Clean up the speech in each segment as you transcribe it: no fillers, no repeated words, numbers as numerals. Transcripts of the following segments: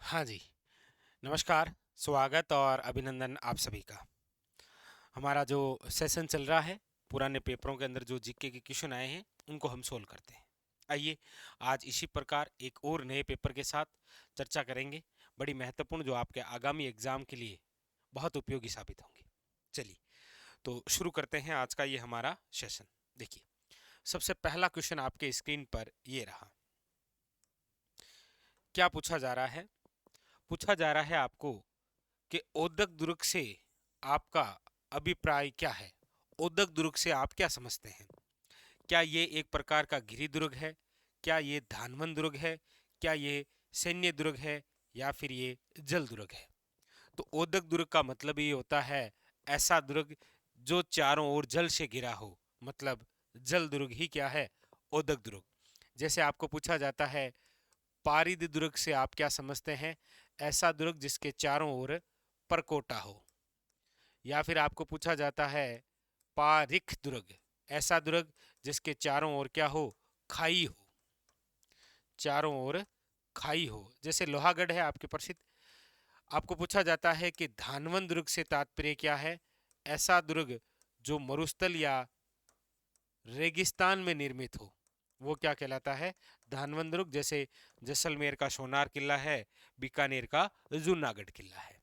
हाँ जी, नमस्कार, स्वागत और अभिनंदन आप सभी का। हमारा जो सेशन चल रहा है, पुराने पेपरों के अंदर जो जीके के क्वेश्चन आए हैं, उनको हम सोल्व करते हैं। आइए, आज इसी प्रकार एक और नए पेपर के साथ चर्चा करेंगे, बड़ी महत्वपूर्ण, जो आपके आगामी एग्जाम के लिए बहुत उपयोगी साबित होंगे। चलिए, तो शुरू करते हैं आज का ये हमारा सेशन। देखिए, सबसे पहला क्वेश्चन आपके स्क्रीन पर ये रहा। क्या पूछा जा रहा है? पूछा जा रहा है आपको कि ओदक दुर्ग से आपका अभिप्राय क्या है? ओदक दुर्ग से आप क्या समझते हैं? क्या ये एक प्रकार का गिरि दुर्ग है? क्या ये धानवन दुर्ग है? क्या ये सैन्य दुर्ग है? या फिर ये जल दुर्ग है? तो ओदक दुर्ग का मतलब ये होता है ऐसा दुर्ग जो चारों ओर जल से घिरा हो, मतलब जल दुर्ग ही क्या है? ओदक दुर्ग। जैसे आपको पूछा जाता है पारिद दुर्ग से आप क्या समझते हैं? ऐसा दुर्ग जिसके चारों ओर परकोटा हो। या फिर आपको पूछा जाता है पारिख दुर्ग, ऐसा दुर्ग जिसके चारों ओर क्या हो? खाई हो, चारों ओर खाई हो, जैसे लोहागढ़ है आपके प्रसिद्ध। आपको पूछा जाता है कि धानवन दुर्ग से तात्पर्य क्या है? ऐसा दुर्ग जो मरुस्थल या रेगिस्तान में निर्मित हो, वो क्या कहलाता है? धानवन दुर्ग। जैसे जैसलमेर का सोनार किला है, बीकानेर का जूनागढ़ किला है।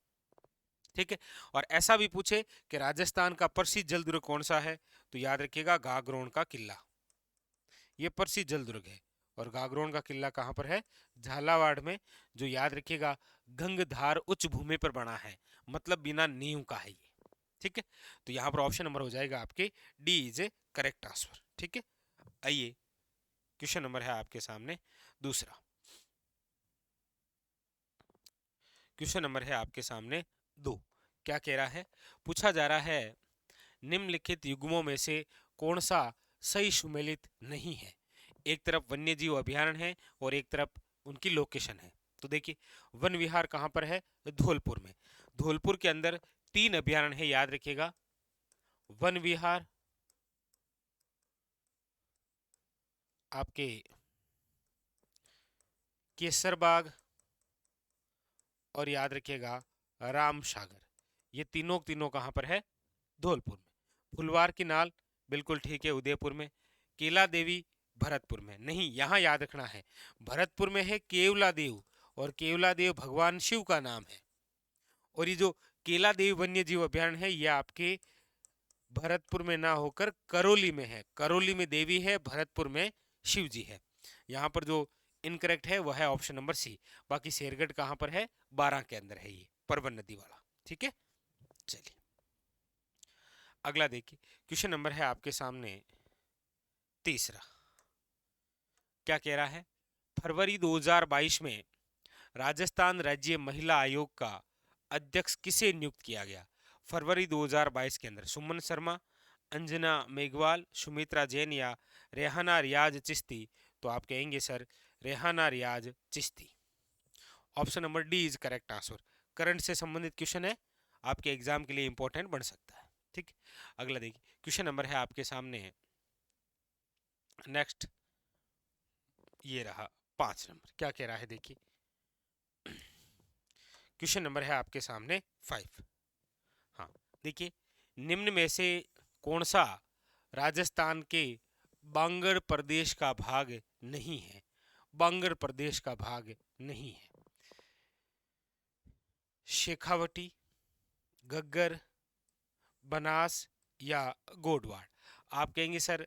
ठीक है। और ऐसा भी पूछे कि राजस्थान का प्रसिद्ध जल दुर्ग कौन सा है, तो याद रखिएगा गागरोन का किला, ये प्रसिद्ध जल दुर्ग है। और गागरोन का किला कहाँ पर है? झालावाड़ में, जो याद रखिएगा गंगधार उच्च भूमि पर बना है, मतलब बिना नींव का है ये। ठीक है, तो यहाँ पर ऑप्शन नंबर हो जाएगा आपके D is a correct answer. ठीक है, आइए क्वेश्चन नंबर है आपके सामने दूसरा। क्वेश्चन नंबर है आपके सामने 2। क्या कह रहा है? पूछा जा रहा है निम्नलिखित युग्मों में से कौन सा सही सुमेलित नहीं है? एक तरफ वन्य जीव अभयारण्य है और एक तरफ उनकी लोकेशन है। तो देखिए, वन विहार कहाँ पर है? धौलपुर में। धौलपुर के अंदर 3 अभयारण्य है, याद रखिएगा। वन विहार, आपके केसर बाग, और याद रखिएगा राम सागर। ये तीनों तीनों कहाँ पर है? धौलपुर में। फुलवार की नाल, बिल्कुल ठीक है, उदयपुर में। केला देवी भरतपुर में नहीं, यहाँ याद रखना है भरतपुर में है केवला देव, और केवला देव भगवान शिव का नाम है। और ये जो केला देवी वन्य जीव अभयारण्य है, ये आपके भरतपुर में ना होकर करौली में है। करौली में देवी है, भरतपुर में शिव जी है। यहाँ पर जो इनकरेक्ट है वह है ऑप्शन नंबर सी। बाकी शेरगढ़ कहाँ पर है? 12 के अंदर है, ये परवन नदी वाला। ठीक है, चलिए अगला देखिए। क्वेश्चन नंबर है आपके सामने तीसरा। क्या कह रहा है? फरवरी 2022 में राजस्थान राज्य महिला आयोग का अध्यक्ष किसे नियुक्त किया गया? फरवरी 2022 के अंदर सुमन शर्मा, अंजना मेघवाल, सुमित्रा जैन या रेहाना रियाज चिश्ती? तो आप कहेंगे sir Rehana Riaz Chishti. Option number D is correct answer. Current से संबंधित क्वेश्चन है, आपके एग्जाम के लिए इंपॉर्टेंट बन सकता है। ठीक, अगला देखिए। क्वेश्चन नंबर है आपके सामने नेक्स्ट, ये रहा 5 नंबर। क्या कह रहा है देखिए। क्वेश्चन नंबर है आपके सामने 5। हाँ, देखिए, निम्न में से कौन सा राजस्थान के बांगड़ प्रदेश का भाग नहीं है? बांगड़ प्रदेश का भाग नहीं है। शेखावटी, गग्गर, बनास या गोडवाड़? आप कहेंगे सर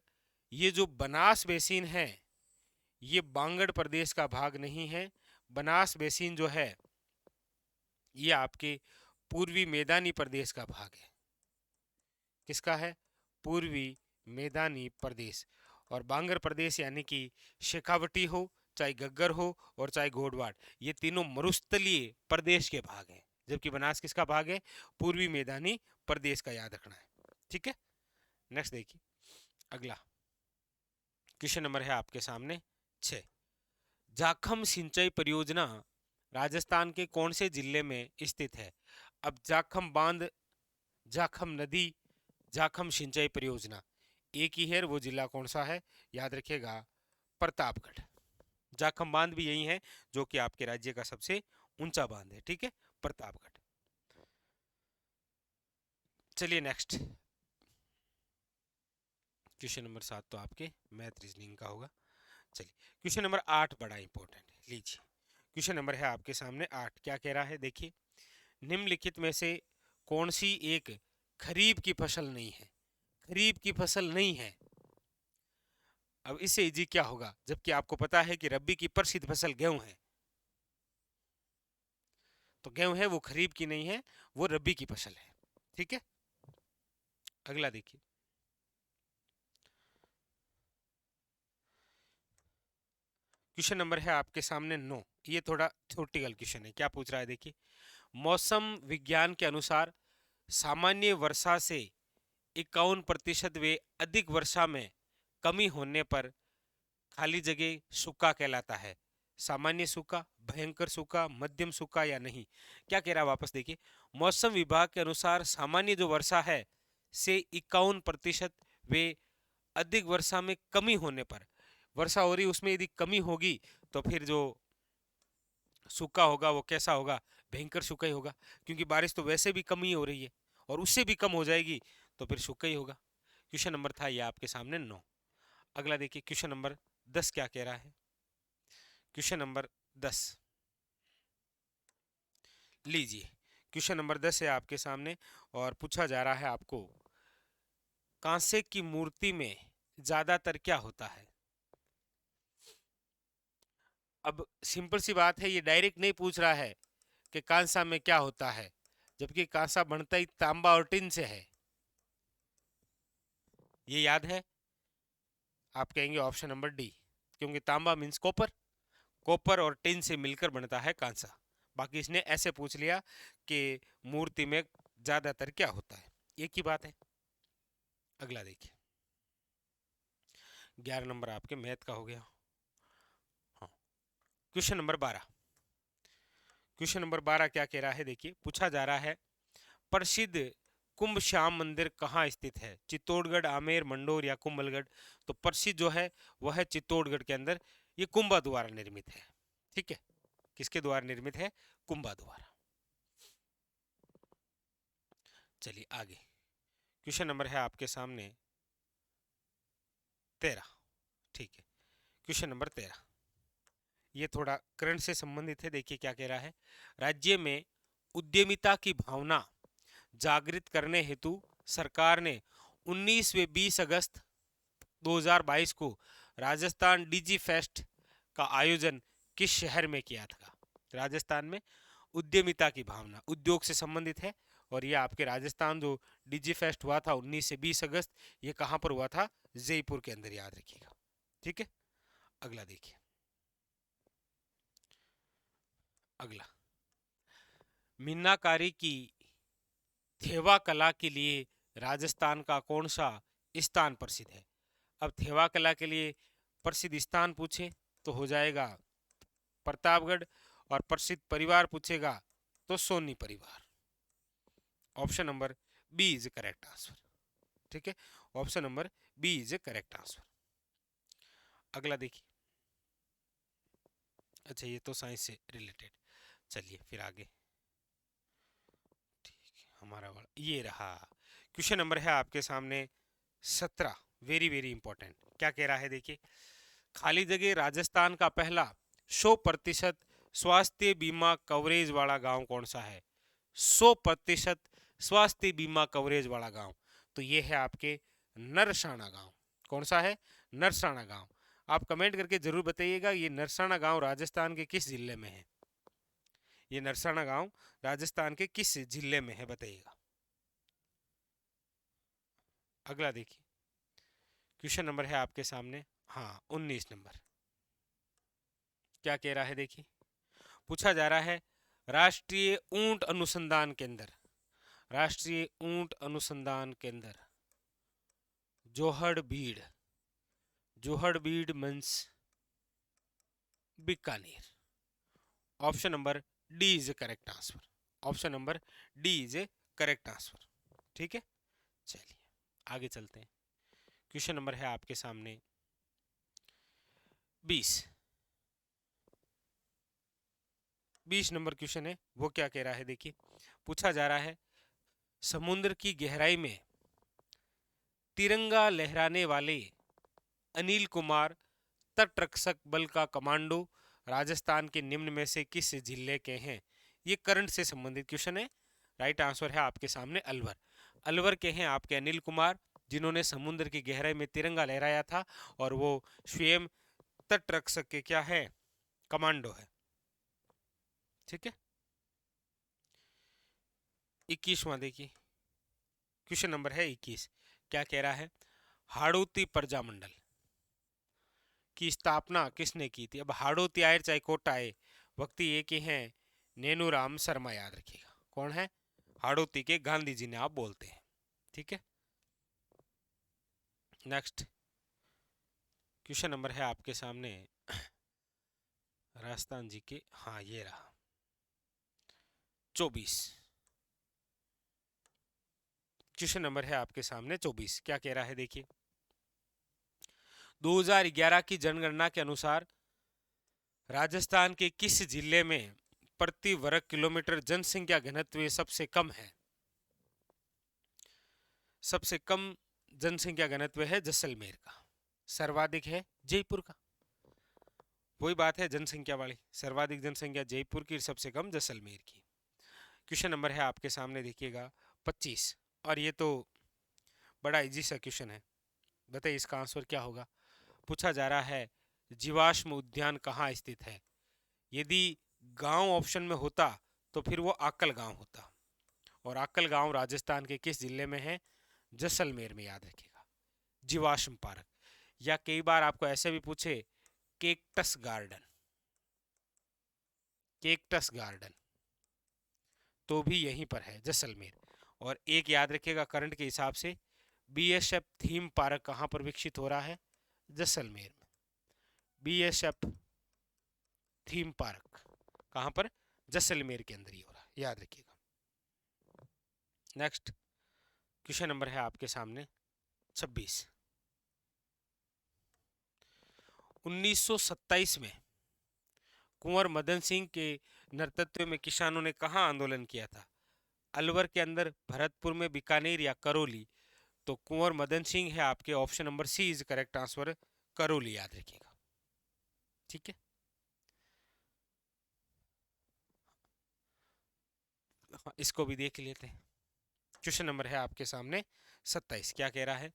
ये जो बनास बेसिन है, ये बांगड़ प्रदेश का भाग नहीं है। बनास बेसिन जो है, ये आपके पूर्वी मैदानी प्रदेश का भाग है। किसका है? पूर्वी मैदानी प्रदेश। और बांगर प्रदेश यानी कि शेखावटी हो, चाहे गग्गर हो और चाहे घोड़वाड़, ये तीनों मरुस्थलीय प्रदेश के भाग हैं। जबकि बनास किसका भाग है? पूर्वी मैदानी प्रदेश का, याद रखना है। ठीक है, नेक्स्ट देखिए अगला। क्वेश्चन नंबर है आपके सामने 6। जाखम सिंचाई परियोजना राजस्थान के कौन से जिले में स्थित है? अब जाखम बांध, जाखम नदी, जाखम सिंचाई परियोजना एक ही है, वो जिला कौन सा है? याद रखिएगा प्रतापगढ़। जाखम बांध भी यही है, जो कि आपके राज्य का सबसे ऊंचा बांध है, ठीक है, प्रतापगढ़। चलिए नेक्स्ट क्वेश्चन नंबर 7 तो आपके मैथ रीजनिंग का होगा। चलिए क्वेश्चन नंबर 8 बड़ा इंपॉर्टेंट है, लीजिए क्वेश्चन नंबर है आपके सामने 8। क्या कह रहा है देखिए, निम्नलिखित में से कौन सी एक खरीफ की फसल नहीं है? खरीफ की फसल नहीं है। अब इससे इजी क्या होगा, जबकि आपको पता है कि रबी की प्रसिद्ध फसल गेहूं है, तो गेहूं है वो खरीफ की नहीं है, वो रबी की फसल है, ठीक है। अगला देखिए, क्वेश्चन नंबर है आपके सामने 9। ये थोड़ा थ्योरेटिकल क्वेश्चन है। क्या पूछ रहा है देखिए, मौसम विज्ञान के अनुसार सामान्य वर्षा से 51% व अधिक वर्षा में कमी होने पर खाली जगह सूखा कहलाता है। सामान्य सूखा, भयंकर सूखा, मध्यम सूखा या नहीं? क्या कह रहा है वापस देखिए, मौसम विभाग के अनुसार सामान्य जो वर्षा है से 51% वे अधिक वर्षा में कमी होने पर, वर्षा हो रही उसमें यदि कमी होगी तो फिर जो सूखा होगा वो कैसा होगा? भयंकर सूखा ही होगा, क्योंकि बारिश तो वैसे भी कम ही हो रही है और उससे भी कम हो जाएगी तो फिर सूखा ही होगा। क्वेश्चन नंबर था ये आपके सामने 9। अगला देखिए क्वेश्चन नंबर 10 क्या कह रहा है। क्वेश्चन नंबर 10 लीजिए, क्वेश्चन नंबर 10 है आपके सामने और पूछा जा रहा है आपको, कांसे की मूर्ति में ज्यादातर क्या होता है? अब सिंपल सी बात है, ये डायरेक्ट नहीं पूछ रहा है कि कांसा में क्या होता है, जबकि कांसा बनता ही तांबा और टिन से है। ये याद है? आप कहेंगे ऑप्शन नंबर डी, क्योंकि तांबा मीन्स कॉपर, कॉपर और टिन से मिलकर बनता है कांसा। बाकी इसने ऐसे पूछ लिया कि मूर्ति में ज्यादातर क्या होता है, एक ही बात है। अगला देखिए, 11 नंबर आपके मैथ का हो गया। हाँ, क्वेश्चन नंबर 12। क्वेश्चन नंबर 12 क्या कह रहा है देखिए, पूछा जा रहा है, प्रसिद्ध कुंभ श्याम मंदिर कहाँ स्थित है? चित्तौड़गढ़, आमेर, मंडोर या कुंभलगढ़? तो प्रसिद्ध जो है वह है चित्तौड़गढ़ के अंदर, ये कुंभा द्वारा निर्मित है, ठीक है। किसके द्वारा निर्मित है? कुंभा द्वारा। चलिए आगे, क्वेश्चन नंबर है आपके सामने 13, ठीक है। क्वेश्चन नंबर 13 ये थोड़ा करंट से संबंधित है। देखिए क्या कह रहा है, राज्य में उद्यमिता की भावना जागृत करने हेतु सरकार ने 19 व 20 अगस्त 2022 को राजस्थान डिजी फेस्ट का आयोजन किस शहर में किया था? राजस्थान में उद्यमिता की भावना उद्योग से संबंधित है, और ये आपके राजस्थान जो डिजी फेस्ट हुआ था 19 से 20 अगस्त, ये कहां पर हुआ था? जयपुर के अंदर, याद रखिएगा, ठीक है। अगला देखिए, अगला, मीनाकारी की थेवा कला के लिए राजस्थान का कौन सा स्थान प्रसिद्ध है? अब थेवा कला के लिए प्रसिद्ध स्थान पूछे तो हो जाएगा प्रतापगढ़, और प्रसिद्ध परिवार पूछेगा तो सोनी परिवार। Option number B is correct answer, ठीक है। Option number B is correct answer. अगला देखिए, अच्छा ये तो साइंस से रिलेटेड, चलिए फिर आगे, ठीक है। हमारा वाला ये रहा, क्वेश्चन नंबर है आपके सामने 17, वेरी वेरी इंपॉर्टेंट। क्या कह रहा है देखिए, खाली जगह राजस्थान का पहला 100% स्वास्थ्य बीमा कवरेज वाला गांव कौन सा है? 100% स्वास्थ्य बीमा कवरेज वाला गांव, तो ये है आपके नरसाना गांव। कौन सा है? नरसाना गांव। आप कमेंट करके जरूर बताइएगा ये नरसाना गांव राजस्थान के किस जिले में है? ये नरसाना गांव राजस्थान के किस जिले में है बताइएगा। अगला देखिए, क्वेश्चन नंबर है आपके सामने, हाँ 19 नंबर। क्या कह रहा है देखिए, पूछा जा रहा है, राष्ट्रीय ऊंट अनुसंधान केंद्र, राष्ट्रीय ऊंट अनुसंधान केंद्र Jorbeer, Jorbeer means Bikaner. Option number D is correct answer, option number D is correct answer, ठीक है। चलिए आगे चलते हैं, क्वेश्चन नंबर है आपके सामने 20। 20 नंबर क्वेश्चन है, वो क्या कह रहा है देखिए। पूछा जा रहा है समुद्र की गहराई में तिरंगा लहराने वाले अनिल कुमार तटरक्षक बल का कमांडो राजस्थान के निम्न में से किस जिले के हैं। ये करंट से संबंधित क्वेश्चन है। राइट आंसर है आपके सामने अलवर। अलवर के हैं आपके अनिल कुमार, जिन्होंने समुद्र की गहराई में तिरंगा लहराया था और वो स्वयं तटरक्षक के क्या है, कमांडो है। ठीक है। 21वां देखिए, क्वेश्चन नंबर है 21। क्या कह रहा है, हाड़ौती प्रजामंडल की स्थापना किसने की थी। अब हाड़ौती आए चाहे कोटा आए, व्यक्ति एक ही हैं, नेनूराम शर्मा, याद रखिएगा कौन है, हाड़ौती के गांधी जी ने आप बोलते हैं। ठीक है। नेक्स्ट क्वेश्चन नंबर है आपके सामने राजस्थान जी के, हाँ ये रहा 24। क्वेश्चन नंबर है आपके सामने 24। क्या कह रहा है देखिए, 2011 की जनगणना के अनुसार राजस्थान के किस जिले में प्रति वर्ग किलोमीटर जनसंख्या घनत्व सबसे कम है। सबसे कम जनसंख्या घनत्व है जैसलमेर का, सर्वाधिक है जयपुर का। वही बात है जनसंख्या वाली, सर्वाधिक जनसंख्या जयपुर की, सबसे कम जैसलमेर की। क्वेश्चन नंबर है आपके सामने देखिएगा 25, और ये तो बड़ा इजी सा क्वेश्चन है। बताइए इसका आंसर क्या होगा। पूछा जा रहा है जीवाश्म उद्यान कहाँ स्थित है। यदि गांव ऑप्शन में होता तो फिर वो आकल गांव होता, और आकल गांव राजस्थान के किस जिले में है, जैसलमेर में, याद रखिएगा। जीवाश्म पार्क, या कई बार आपको ऐसे भी पूछे केक्टस गार्डन, केक्टस गार्डन तो भी यहीं पर है जैसलमेर। और एक याद रखिएगा करंट के हिसाब से, बीएसएफ थीम पार्क कहां पर विकसित हो रहा है, जैसलमेर में। बीएसएफ थीम पार्क कहां पर, जैसलमेर के अंदर ही हो रहा है, याद रखिएगा। नेक्स्ट क्वेश्चन नंबर है आपके सामने 26। 1927 में कुंवर मदन सिंह के नेतृत्व में किसानों ने कहां आंदोलन किया था। अलवर के अंदर, भरतपुर में, बीकानेर या करौली। तो कुंवर मदन सिंह है आपके, option number C is correct answer, Karauli, याद रखिएगा। ठीक है। हाँ, इसको भी देख लेते हैं। क्वेश्चन नंबर है आपके सामने 27। क्या कह रहा है,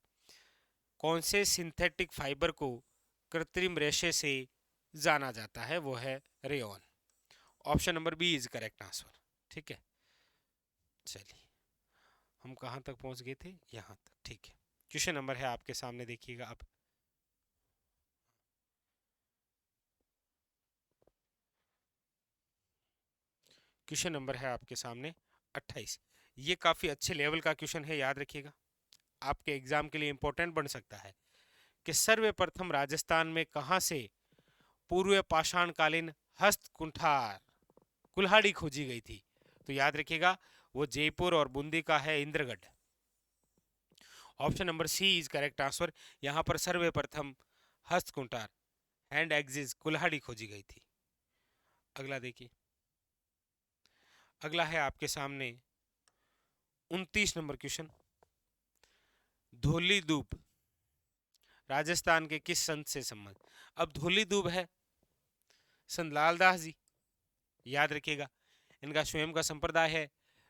कौन से सिंथेटिक फाइबर को कृत्रिम रेशे से जाना जाता है, वो है rayon. Option number B is correct answer. ठीक है। चलिए हम कहाँ तक पहुंच गए थे, यहाँ तक। ठीक है। क्वेश्चन नंबर है आपके सामने देखिएगा अब, क्वेश्चन नंबर है आपके सामने 28। ये काफ़ी अच्छे लेवल का क्वेश्चन है, याद रखिएगा, आपके एग्जाम के लिए इंपॉर्टेंट बन सकता है कि सर्वप्रथम राजस्थान में कहां से पूर्व पाषाणकालीन हस्त कुंठार कुल्हाड़ी खोजी गई थी। तो याद रखिएगा वो जयपुर और बूंदी का है Indragarh. Option number C is correct answer. यहां पर सर्वप्रथम हस्त कुंठार, हैंड एक्सिस कुल्हाड़ी खोजी गई थी। अगला देखिए, अगला है आपके सामने 29 नंबर क्वेश्चन। धोली दूब राजस्थान के किस संत से संबंध। अब धोली दूब है संत लालदास जी, याद रखिएगा। इनका स्वयं का संप्रदाय है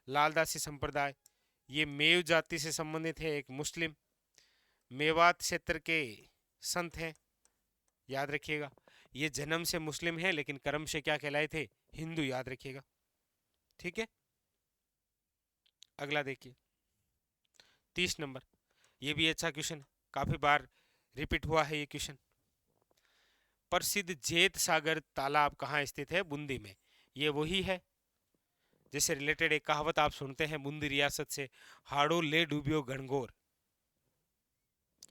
लालदासी संप्रदाय। ये मेव जाति से संबंधित है, एक मुस्लिम मेवात क्षेत्र के संत हैं, याद रखिएगा। ये जन्म से मुस्लिम है लेकिन कर्म से क्या कहलाए थे, हिंदू, याद रखिएगा। ठीक है। अगला देखिए 30 नंबर। ये भी अच्छा क्वेश्चन है, काफी बार रिपीट हुआ है ये क्वेश्चन। प्रसिद्ध जेत सागर तालाब कहाँ स्थित है, बूंदी में। ये वही है जिससे रिलेटेड एक कहावत आप सुनते हैं, बूंदी रियासत से हाड़ो ले डूबियो घनघोर,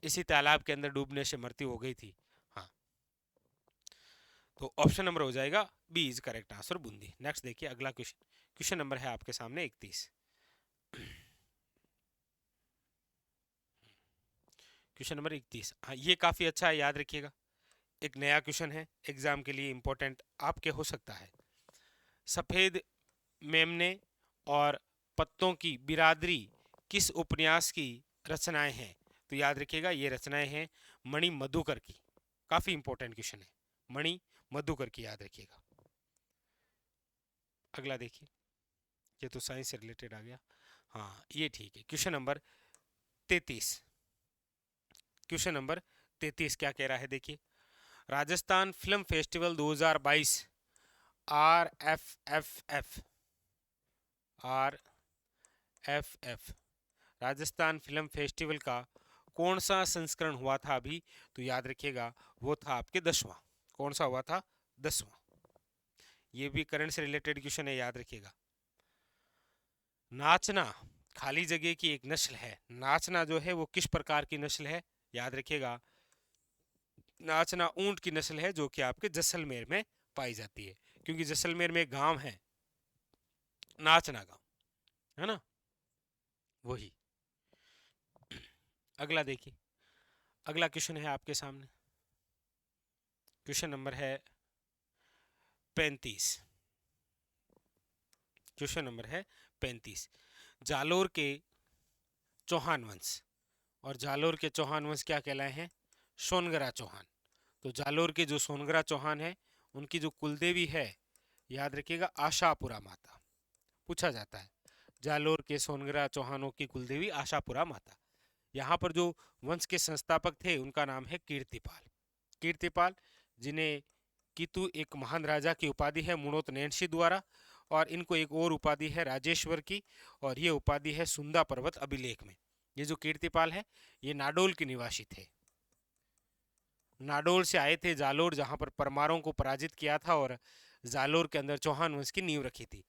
इसी तालाब के अंदर डूबने से मृत्यु हो गई थी। हाँ, तो ऑप्शन नंबर हो जाएगा B is correct answer, Bundi. Next देखिए अगला क्वेश्चन। क्वेश्चन नंबर है आपके सामने 31। क्वेश्चन नंबर 31, हाँ ये काफी अच्छा है, याद रखिएगा। एक नया क्वेश्चन है, एग्जाम के लिए इंपॉर्टेंट आपके हो सकता है। सफेद मेमने और पत्तों की बिरादरी किस उपन्यास की रचनाएं हैं? तो याद रखिएगा ये रचनाएं हैं मणि मधुकर की। काफी इंपॉर्टेंट क्वेश्चन है, मणि मधुकर की, याद रखिएगा। अगला देखिए, ये तो साइंस से रिलेटेड आ गया। हाँ ये ठीक है। Question number 33। क्वेश्चन नंबर 33 क्या कह रहा है देखिए। Rajasthan film festival 2022 RFFF RFF Rajasthan film festival का कौन सा संस्करण हुआ था अभी? तो याद रखिएगा वो था आपके 10वां। कौन सा हुआ था? 10वां। ये भी करंट से रिलेटेड क्वेश्चन है, याद रखिएगा। नाचना खाली जगह की एक नस्ल है। नाचना जो है वो किस प्रकार की नस्ल है? याद रखिएगा नाचना ऊंट की नस्ल है, जो कि आपके जैसलमेर में पाई जाती है, क्योंकि जैसलमेर में एक गांव है नाचना गांव, है ना, वही। अगला देखिए, अगला क्वेश्चन है आपके सामने। क्वेश्चन नंबर है 35। क्वेश्चन नंबर है 35। जालोर के चौहान वंश, और जालोर के चौहान वंश क्या कहलाए हैं? सोनगरा चौहान। तो जालोर के जो सोनगरा चौहान है उनकी जो कुलदेवी है, याद रखिएगा आशापुरा माता। पूछा जाता है जालोर के सोनगरा चौहानों की कुलदेवी आशापुरा माता। यहाँ पर जो वंश के संस्थापक थे उनका नाम है कीर्तिपाल। कीर्तिपाल, जिन्हें कीतु एक महान राजा की उपाधि है मुणोत नैन्सी द्वारा, और इनको एक और उपाधि है राजेश्वर की, और ये उपाधि है सुंदा पर्वत अभिलेख में। ये जो कीर्तिपाल है ये नाडोल के निवासी थे, नाडोल से आए थे जालोर, जहां पर परमारों को पराजित किया था और जालोर के अंदर चौहान वंश की नींव रखी थी।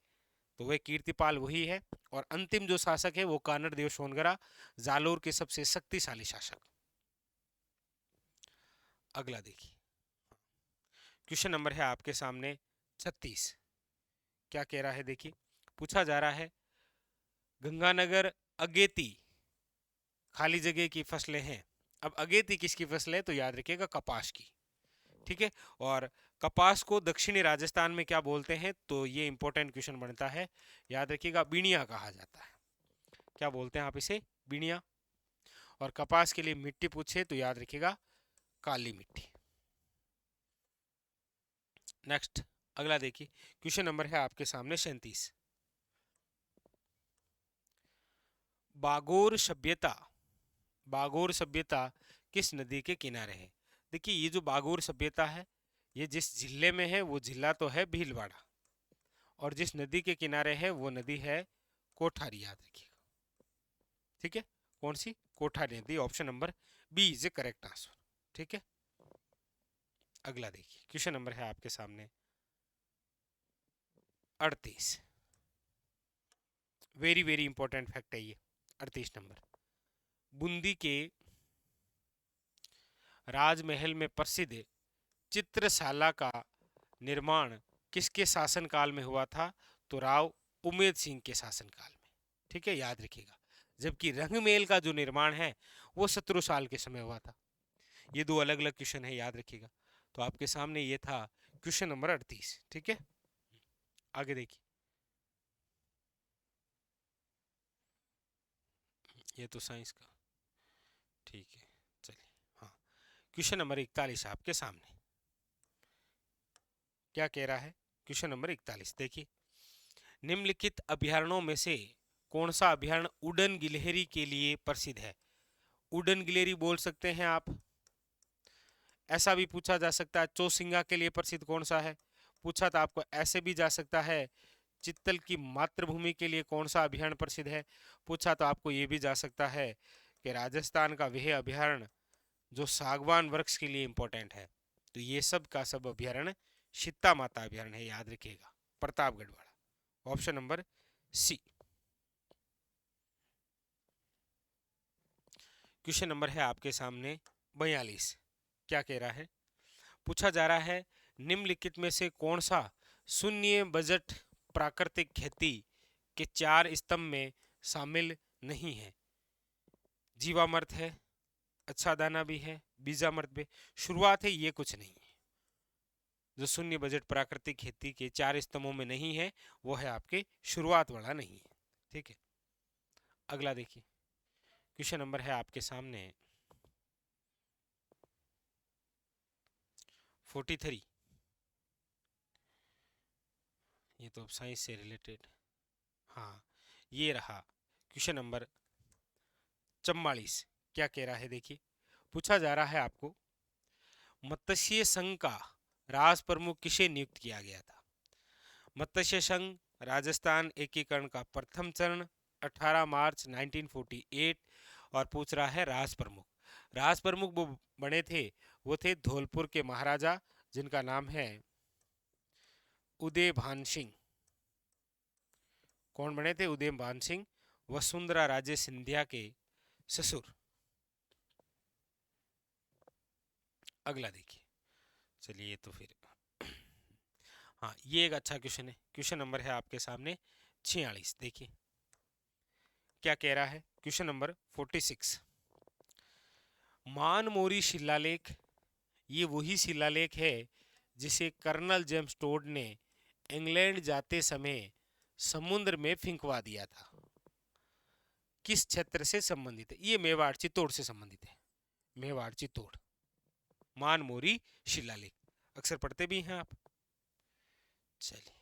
तो वह कीर्तिपाल वही है। और अंतिम जो शासक है वो कानड़ देव सोनगरा, जालोर के सबसे शक्तिशाली शासक। अगला देखिए, क्वेश्चन नंबर है आपके सामने 36। क्या कह रहा है देखिए। पूछा जा रहा है गंगानगर अगेती खाली जगह की फसलें हैं। अब अगेती किसकी फसलें है? तो याद रखिएगा कपास की, ठीक है। और कपास को दक्षिणी राजस्थान में क्या बोलते हैं? तो ये इंपॉर्टेंट क्वेश्चन बनता है, याद रखिएगा बीणिया कहा जाता है। क्या बोलते हैं आप इसे? बीणिया। और कपास के लिए मिट्टी पूछे तो याद रखिएगा काली मिट्टी। नेक्स्ट, अगला देखिए, क्वेश्चन नंबर है आपके सामने 37। बागोर सभ्यता, बागोर सभ्यता किस नदी के किनारे है? देखिए ये जो बागोर सभ्यता है ये जिस जिले में है वो जिला तो है भीलवाड़ा, और जिस नदी के किनारे है वो नदी है कोठारी, याद रखिएगा, ठीक है। कौन सी? कोठारी नदी। Option number B is a correct answer, ठीक है। अगला देखिए, क्वेश्चन नंबर है आपके सामने 38। वेरी वेरी इंपॉर्टेंट फैक्ट है ये 38 नंबर। बूंदी के राजमहल में प्रसिद्ध चित्रशाला का निर्माण किसके शासनकाल में हुआ था? तो राव उमेद सिंह के शासनकाल में, ठीक है, याद रखिएगा। जबकि रंगमहल का जो निर्माण है वो 17 साल के समय हुआ था। ये दो अलग अलग क्वेश्चन है, याद रखिएगा। तो आपके सामने ये था क्वेश्चन नंबर 38, ठीक है। आगे देखिए, ये तो साइंस का, ठीक है, चलिए। हाँ, क्वेश्चन नंबर 41 आपके सामने क्या कह रहा है? क्वेश्चन नंबर 41 देखिए। निम्नलिखित अभयारण्यों में से कौन सा अभयारण्य उड़न गिलहरी के लिए प्रसिद्ध है? उड़न गिलहरी बोल सकते हैं आप। ऐसा भी पूछा जा सकता है चौसिंगा के लिए प्रसिद्ध कौन सा है? पूछा तो आपको ऐसे भी जा सकता है चित्तल की मातृभूमि के लिए कौन सा अभयारण्य प्रसिद्ध है? पूछा तो आपको ये भी जा सकता है कि राजस्थान का वह अभयारण्य जो सागवान वृक्ष के लिए इंपॉर्टेंट है। तो ये सब का सब अभयारण्य सीता माता अभयारण्य है, याद रखिएगा, प्रतापगढ़ वाला। Option number C. Question number है आपके सामने 42। क्या कह रहा है? पूछा जा रहा है निम्नलिखित में से कौन सा शून्य बजट प्राकृतिक खेती के 4 स्तंभ में शामिल नहीं है? जीवामृत है, अच्छा दाना भी है, बीजामृत भी। शुरुआत है, ये कुछ नहीं है। जो शून्य बजट प्राकृतिक खेती के 4 स्तंभों में नहीं है वो है आपके शुरुआत वाला नहीं है। ठीक है, अगला देखिए क्वेश्चन नंबर है आपके सामने 43। ये तो साइंस से रिलेटेड, हाँ ये रहा क्वेश्चन नंबर 44। क्या कह रहा है देखिए, पूछा जा रहा है आपको मत्स्य संघ का राज प्रमुख किसे नियुक्त किया गया था। मत्स्य संघ राजस्थान एकीकरण का प्रथम चरण 18 मार्च 1948, और पूछ रहा है राज प्रमुख। राज प्रमुख वो बने थे, वो थे धौलपुर के महाराजा जिनका नाम है उदय भान सिंह। कौन बने थे? उदय भान सिंह, वसुंधरा राजे सिंधिया के ससुर। अगला देखिए, चलिए तो फिर हाँ ये एक अच्छा क्वेश्चन है। क्वेश्चन नंबर है आपके सामने 46। देखिए क्या कह रहा है क्वेश्चन नंबर 46। मानमोरी शिलालेख, ये वही शिलालेख है जिसे कर्नल जेम्स टोड ने इंग्लैंड जाते समय समुद्र में फेंकवा दिया था। किस क्षेत्र से संबंधित है? ये मेवाड़ चित्तौड़ से संबंधित है। मेवाड़ चित्तौड़ मानमोरी शिलालेख, अक्सर पढ़ते भी हैं आप। चलिए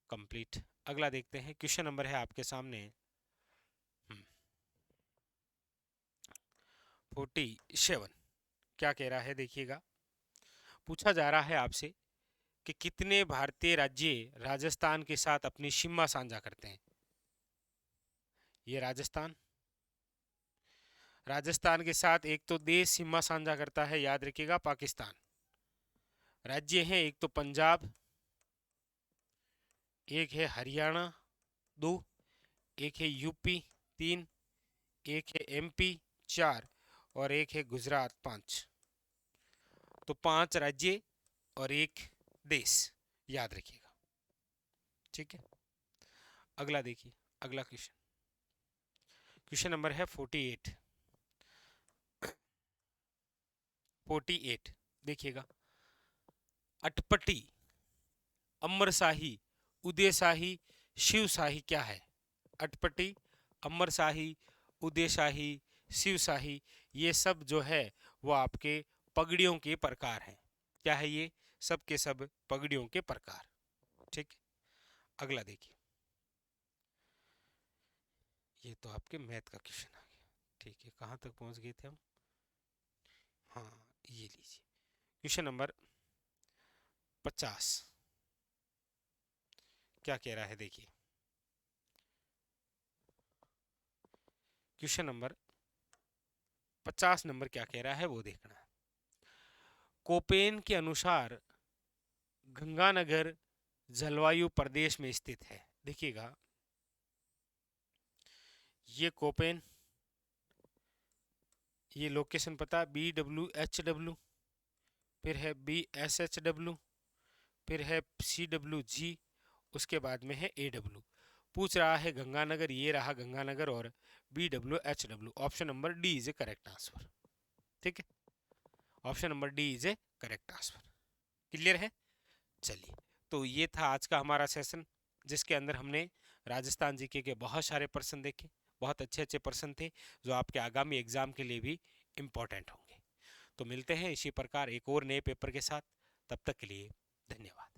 कंप्लीट। अगला देखते हैं, क्वेश्चन नंबर है आपके सामने 47। क्या कह रहा है देखिएगा, पूछा जा रहा है आपसे कि कितने भारतीय राज्य राजस्थान के साथ अपनी सीमा साझा करते हैं। ये राजस्थान के साथ एक तो देश सीमा साझा करता है, याद रखिएगा पाकिस्तान। राज्य हैं एक तो पंजाब, एक है हरियाणा 2, एक है यूपी 3, एक है एमपी 4, और एक है गुजरात 5। तो 5 राज्य और एक देश, याद रखिएगा। ठीक है, अगला देखिए, अगला क्वेश्चन, क्वेश्चन नंबर है 48। 48 देखिएगा, अटपटी, अमरशाही, उदयशाही, शिवशाही क्या है? अटपटी, अमरशाही, उदयशाही, शिवशाही, ये सब जो है वो आपके पगड़ियों के प्रकार हैं। क्या है ये? सब के सब पगड़ियों के प्रकार। ठीक है, अगला देखिए, ये तो आपके मैथ का क्वेश्चन आ गया। ठीक है, कहाँ तक पहुंच गए थे हम? हाँ ये लीजिए क्वेश्चन नंबर 50। क्या कह रहा है देखिए, क्वेश्चन नंबर 50 नंबर क्या कह रहा है वो देखना है। कोपेन के अनुसार गंगानगर जलवायु प्रदेश में स्थित है। देखिएगा, ये कोपेन, ये लोकेशन पता है BWHW, फिर है BSHW, फिर है CWG, उसके बाद में है AW। पूछ रहा है गंगानगर, ये रहा गंगानगर और BWHW। Option number D is a correct answer. ठीक है, option number D is a correct answer. Clear है? चलिए, तो ये था आज का हमारा सेशन, जिसके अंदर हमने राजस्थान जीके के बहुत सारे प्रश्न देखे। बहुत अच्छे अच्छे प्रश्न थे जो आपके आगामी एग्जाम के लिए भी इम्पोर्टेंट होंगे। तो मिलते हैं इसी प्रकार एक और नए पेपर के साथ, तब तक के लिए धन्यवाद।